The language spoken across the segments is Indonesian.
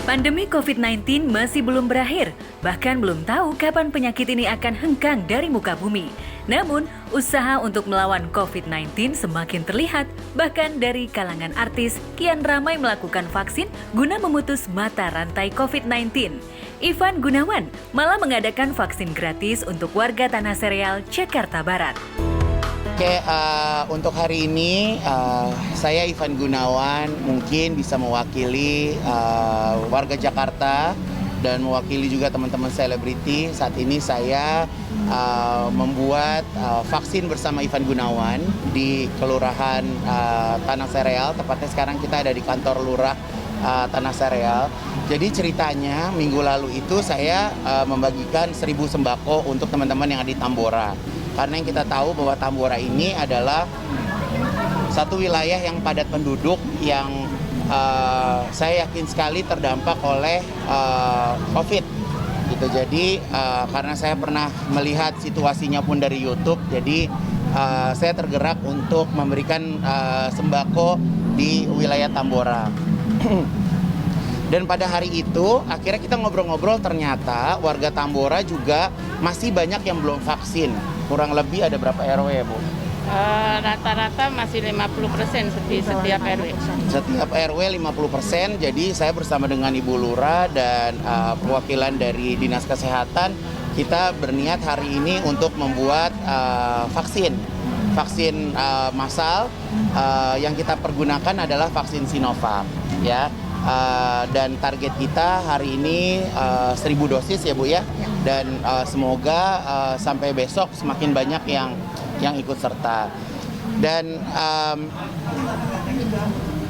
Pandemi COVID-19 masih belum berakhir, bahkan belum tahu kapan penyakit ini akan hengkang dari muka bumi. Namun, usaha untuk melawan COVID-19 semakin terlihat, bahkan dari kalangan artis kian ramai melakukan vaksin guna memutus mata rantai COVID-19. Ivan Gunawan malah mengadakan vaksin gratis untuk warga Tanah Sereal, Jakarta Barat. Oke, untuk hari ini saya Ivan Gunawan mungkin bisa mewakili warga Jakarta dan mewakili juga teman-teman selebriti. Saat ini saya membuat vaksin bersama Ivan Gunawan di Kelurahan Tanah Sereal. Tepatnya sekarang kita ada di kantor Lurah Tanah Sereal. Jadi ceritanya minggu lalu itu saya membagikan 1.000 sembako untuk teman-teman yang ada di Tambora. Karena yang kita tahu bahwa Tambora ini adalah satu wilayah yang padat penduduk yang saya yakin sekali terdampak oleh COVID. Gitu. Jadi karena saya pernah melihat situasinya pun dari YouTube, jadi saya tergerak untuk memberikan sembako di wilayah Tambora. Dan pada hari itu akhirnya kita ngobrol-ngobrol, ternyata warga Tambora juga masih banyak yang belum vaksin. Kurang lebih ada berapa RW ya, Bu? Rata-rata masih 50% setiap RW. Setiap RW 50%, jadi saya bersama dengan Ibu Lurah dan perwakilan dari Dinas Kesehatan, kita berniat hari ini untuk membuat vaksin massal. Yang kita pergunakan adalah vaksin Sinovac, ya. Dan target kita hari ini 1.000 dosis ya Bu ya, dan semoga sampai besok semakin banyak yang ikut serta. Dan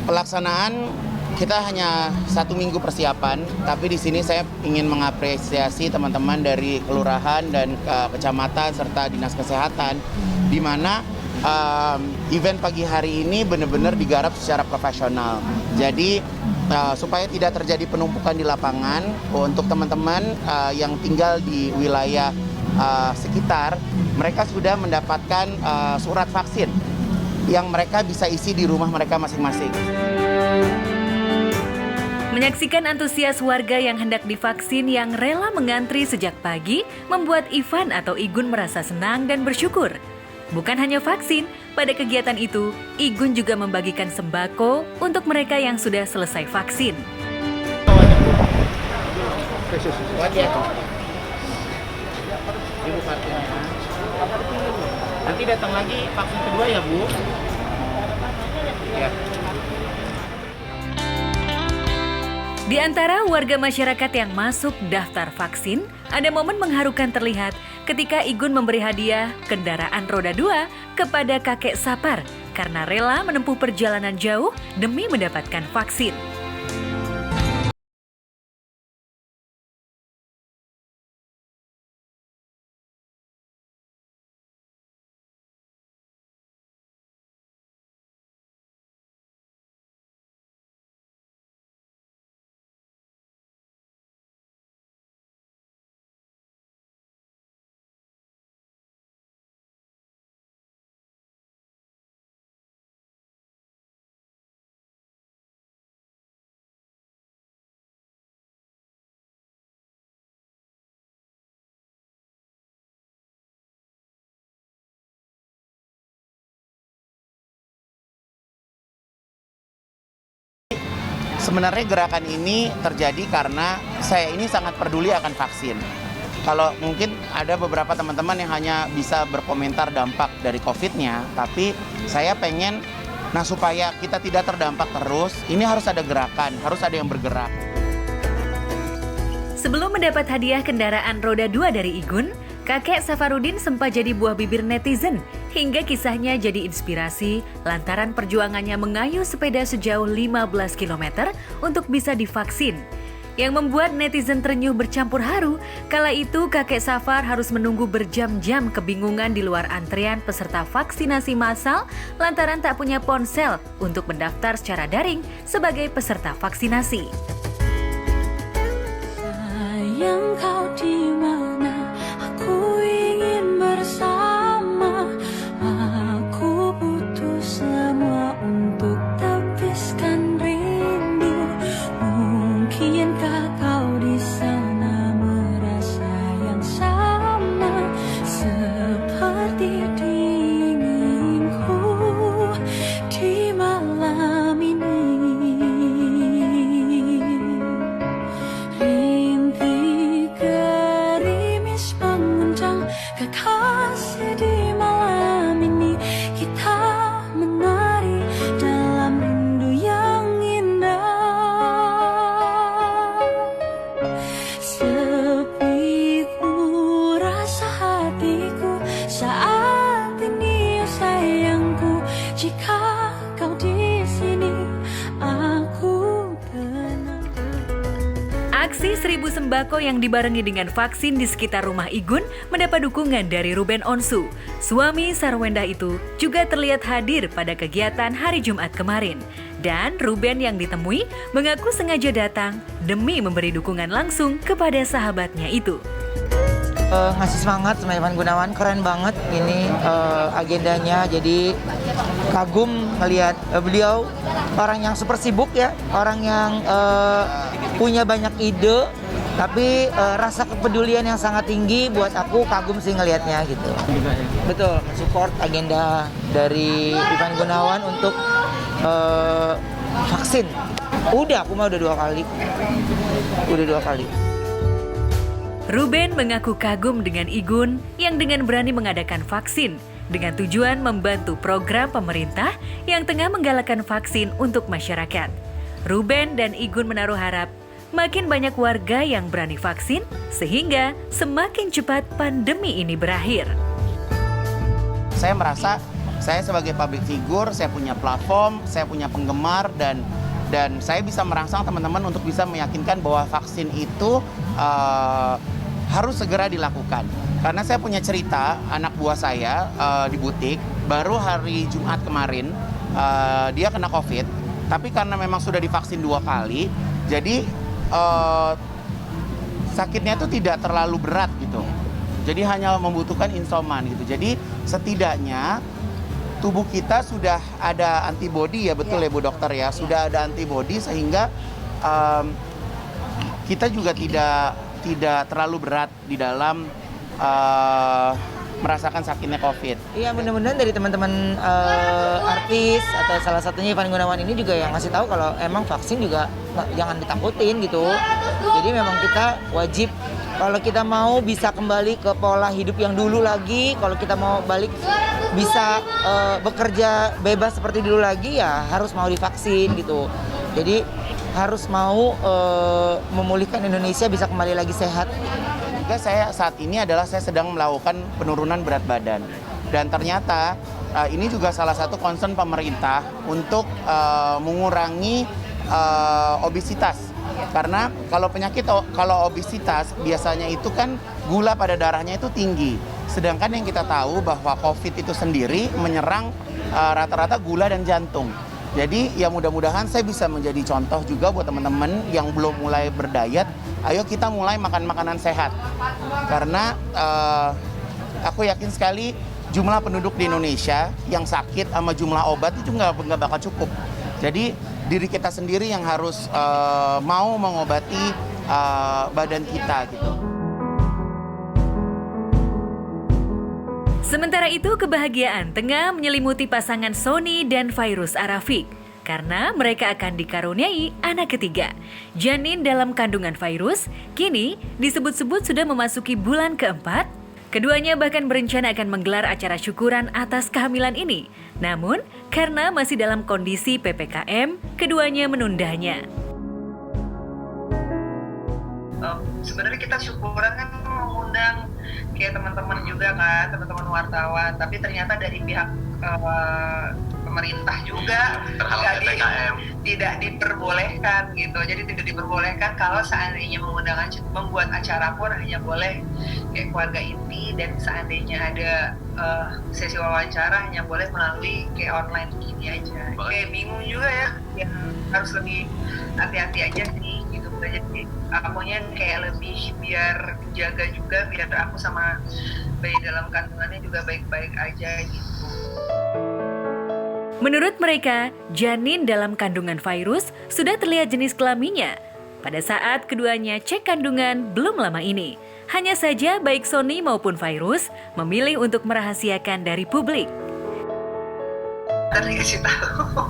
pelaksanaan kita hanya 1 minggu persiapan, tapi di sini saya ingin mengapresiasi teman-teman dari kelurahan dan kecamatan serta dinas kesehatan, di mana event pagi hari ini benar-benar digarap secara profesional. Jadi supaya tidak terjadi penumpukan di lapangan, untuk teman-teman yang tinggal di wilayah sekitar, mereka sudah mendapatkan surat vaksin yang mereka bisa isi di rumah mereka masing-masing. Menyaksikan antusias warga yang hendak divaksin yang rela mengantri sejak pagi membuat Ivan atau Igun merasa senang dan bersyukur. Bukan hanya vaksin, pada kegiatan itu, Igun juga membagikan sembako untuk mereka yang sudah selesai vaksin. Nanti datang lagi vaksin kedua ya, Bu? Ya. Di antara warga masyarakat yang masuk daftar vaksin, ada momen mengharukan terlihat ketika Igun memberi hadiah kendaraan roda 2 kepada kakek Sapar karena rela menempuh perjalanan jauh demi mendapatkan vaksin. Sebenarnya gerakan ini terjadi karena saya ini sangat peduli akan vaksin. Kalau mungkin ada beberapa teman-teman yang hanya bisa berkomentar dampak dari COVID-nya, tapi saya pengen, supaya kita tidak terdampak terus, ini harus ada gerakan, harus ada yang bergerak. Sebelum mendapat hadiah kendaraan roda 2 dari Igun, kakek Safarudin sempat jadi buah bibir netizen, hingga kisahnya jadi inspirasi lantaran perjuangannya mengayuh sepeda sejauh 15 km untuk bisa divaksin. Yang membuat netizen terenyuh bercampur haru, kala itu kakek Safar harus menunggu berjam-jam kebingungan di luar antrean peserta vaksinasi massal lantaran tak punya ponsel untuk mendaftar secara daring sebagai peserta vaksinasi. Sayang kau di mana, aku ingin bersama. Aku butuh semua untuk tepiskan rindu. Mungkinkah Aksi 1000 sembako yang dibarengi dengan vaksin di sekitar rumah Igun mendapat dukungan dari Ruben Onsu. Suami Sarwenda itu juga terlihat hadir pada kegiatan hari Jumat kemarin. Dan Ruben yang ditemui mengaku sengaja datang demi memberi dukungan langsung kepada sahabatnya itu. Ngasih semangat sama Ivan Gunawan, keren banget ini agendanya. Jadi kagum melihat beliau, orang yang super sibuk ya, orang yang punya banyak ide, tapi rasa kepedulian yang sangat tinggi. Buat aku kagum sih ngelihatnya gitu. Betul, mensupport agenda dari Ivan Gunawan untuk vaksin. Aku udah 2 kali. Udah 2 kali. Ruben mengaku kagum dengan Igun yang dengan berani mengadakan vaksin dengan tujuan membantu program pemerintah yang tengah menggalakkan vaksin untuk masyarakat. Ruben dan Igun menaruh harap makin banyak warga yang berani vaksin sehingga semakin cepat pandemi ini berakhir. Saya merasa saya sebagai public figure, saya punya platform, saya punya penggemar dan saya bisa merangsang teman-teman untuk bisa meyakinkan bahwa vaksin itu harus segera dilakukan. Karena saya punya cerita, anak buah saya di butik, baru hari Jumat kemarin, dia kena COVID, tapi karena memang sudah divaksin 2 kali, jadi sakitnya itu tidak terlalu berat gitu. Jadi hanya membutuhkan isoman gitu. Jadi setidaknya tubuh kita sudah ada antibodi ya, betul ya Bu Dokter ya, sudah ada antibodi sehingga kita juga tidak terlalu berat di dalam merasakan sakitnya COVID. Iya, mudah-mudahan dari teman-teman artis atau salah satunya Ivan Gunawan ini juga yang ngasih tahu kalau emang vaksin juga jangan ditakutin gitu. Jadi memang kita wajib, kalau kita mau bisa kembali ke pola hidup yang dulu lagi, kalau kita mau balik bisa bekerja bebas seperti dulu lagi, ya harus mau divaksin gitu. Jadi harus mau memulihkan Indonesia bisa kembali lagi sehat. Juga saya saat ini adalah saya sedang melakukan penurunan berat badan. Dan ternyata ini juga salah satu concern pemerintah untuk mengurangi obesitas. Karena kalau obesitas biasanya itu kan gula pada darahnya itu tinggi. Sedangkan yang kita tahu bahwa COVID itu sendiri menyerang rata-rata gula dan jantung. Jadi ya mudah-mudahan saya bisa menjadi contoh juga buat teman-teman yang belum mulai berdayat. Ayo kita mulai makan makanan sehat. Karena aku yakin sekali jumlah penduduk di Indonesia yang sakit sama jumlah obat itu nggak bakal cukup. Jadi diri kita sendiri yang harus mau mengobati badan kita gitu. Sementara itu, kebahagiaan tengah menyelimuti pasangan Sony dan Fairuz Arafik karena mereka akan dikaruniai anak ketiga. Janin dalam kandungan Fairuz kini disebut-sebut sudah memasuki bulan keempat. Keduanya bahkan berencana akan menggelar acara syukuran atas kehamilan ini. Namun, karena masih dalam kondisi PPKM, keduanya menundanya. Sebenarnya kita syukuran kan mengundang kayak teman-teman juga kan, teman-teman wartawan, tapi ternyata dari pihak pemerintah juga tidak diperbolehkan gitu. Jadi tidak diperbolehkan kalau seandainya membuat acara pun hanya boleh kayak keluarga inti, dan seandainya ada sesi wawancara hanya boleh melalui kayak online gini aja. Kayak bingung juga ya, yang harus lebih hati-hati aja sih gitu. Jadi akunya kayak lebih biar jaga juga, biar aku sama bayi dalam kandungannya juga baik-baik aja gitu. Menurut mereka, janin dalam kandungan Fairuz sudah terlihat jenis kelaminnya pada saat keduanya cek kandungan belum lama ini. Hanya saja baik Sony maupun Fairuz memilih untuk merahasiakan dari publik. Tadi kasih tahu,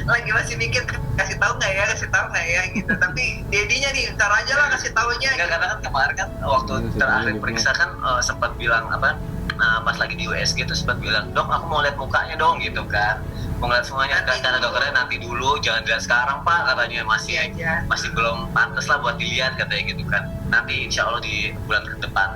lagi masih mikir kasih tahu nggak ya gitu. Tapi dedinya nih, ntar aja lah kasih tahunya. Karena kan kemarin kan waktu terakhir periksa kan sempat bilang pas lagi di USG tuh sempat bilang, dok aku mau lihat mukanya dong gitu kan, mau lihat semuanya kan, karena dokternya nanti dulu, jangan dilihat sekarang pak, katanya masih belum pantas lah buat dilihat katanya gitu kan, nanti insya Allah di bulan ke depan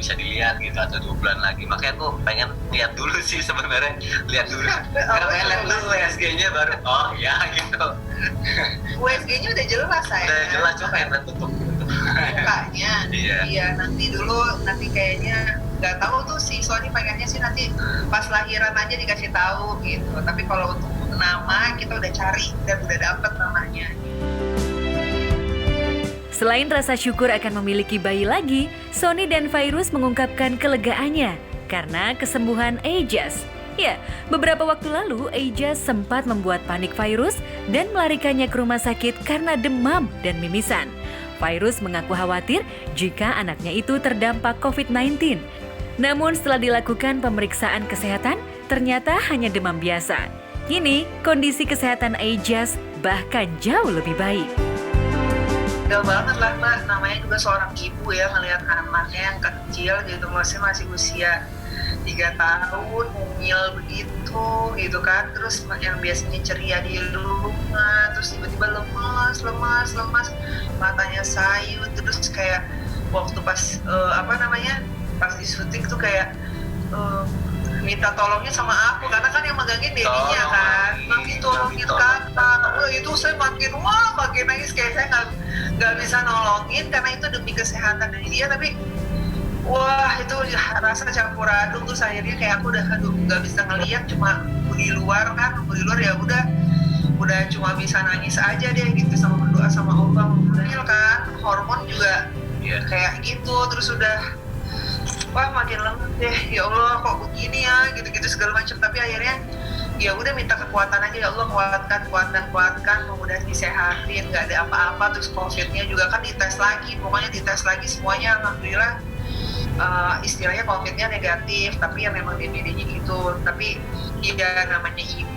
bisa dilihat gitu atau 2 bulan lagi. Makanya aku pengen lihat dulu sih sebenarnya, lihat dulu karena lihat dulu USG-nya baru oh ya gitu. USG-nya udah jelas saya. Udah jelas, cuma pengen lihat bentuk mukanya. Iya. Nanti kayaknya nggak tahu tuh si Sony pengennya sih nanti pas lahiran aja dikasih tahu gitu. Tapi kalau untuk nama kita udah cari dan udah dapet namanya. Selain rasa syukur akan memiliki bayi lagi, Sony dan Fairuz mengungkapkan kelegaannya karena kesembuhan Ajas. Ya, beberapa waktu lalu Ajas sempat membuat panik Fairuz dan melarikannya ke rumah sakit karena demam dan mimisan. Fairuz mengaku khawatir jika anaknya itu terdampak COVID-19. Namun setelah dilakukan pemeriksaan kesehatan, ternyata hanya demam biasa. Kini, kondisi kesehatan Ajas bahkan jauh lebih baik. Udah banget lah Mbak, namanya juga seorang ibu ya, ngelihat anaknya yang kecil gitu, masih usia 3 tahun, mungil begitu gitu kan, terus yang biasanya ceria di rumah, terus tiba-tiba lemas, matanya sayu, terus kayak waktu pas pas disuntik tuh kayak minta tolongnya sama aku, karena kan yang megangin dedinya kan, nanti tolongin kakak, itu saya makin nangis, kayak saya nggak bisa nolongin karena itu demi kesehatan dari dia, tapi wah itu rasa campur aduk, terus akhirnya kayak aku udah nggak bisa ngeliat, cuma di luar ya udah cuma bisa nangis aja deh gitu, sama berdoa sama Allah, kan hormon juga kayak gitu, terus udah wah makin lemes deh, ya Allah kok begini ya, gitu-gitu segala macam. Tapi akhirnya ya udah minta kekuatan aja, ya Allah kuatkan, mudah disehatin, nggak ada apa-apa. Terus COVID-nya juga kan dites lagi, pokoknya dites lagi semuanya, alhamdulillah istilahnya COVID-nya negatif, tapi ya memang DBD-nya gitu. Tapi ya namanya ibu